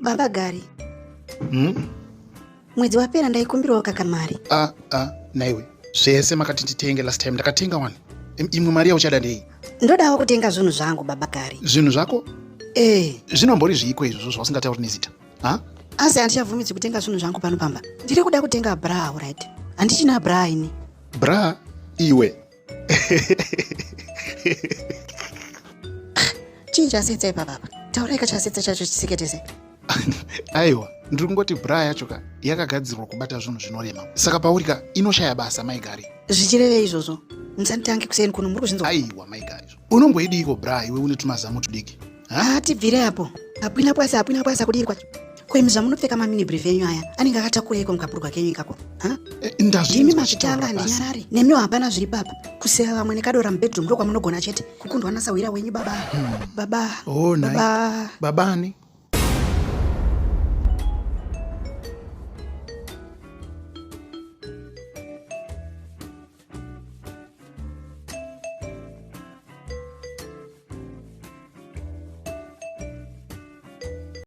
Baba Gari. Mwezi wapera ndaikumbirawo kakamari. Naiwe. Zvese makati nditenge last time ndakatenga one. Imwe mari yauchada ndei? Ndodawo kutenga zvinhu zvangu Baba Gari. Zvinhu zvako? Zvinombori zviko izvo zvawasingatauri nezita. Asi handichabvumidzi kutenga zvinhu zvangu pano pamba. Ndiri kuda kutenga bra, alright. Handichina bra ini. Bra? Iwe. Chii chasetsa baba? Taurai kachasetsa chacho chiseketese. Aiwa, ndiri kungoti bra yacho yakagadzirwa kubata zvinhu zvinorema. Saka paurika inoshaya basa Maigari. Zvichireve izvozvo. Musanditange kuseni kuno muri kuzvinzwa. Aiwa Maigari. Unomboidiko bra iwe une tumazamu tudiki? Tibvire apo. Hapwina pwasa kudiri kwacho. Kwemi zvamunopfeka mamini brief yenyu aya anenge akatakura iko mukabhurugwa kenyu ikako. Ndimi machitanga ndinyarari. Nemiwo hapana zviri baba. Kusiya vamwe nekadora mubedroom ndo kwamunogona chete. Kukundwa nasawira wenyu baba. Baba. Babani.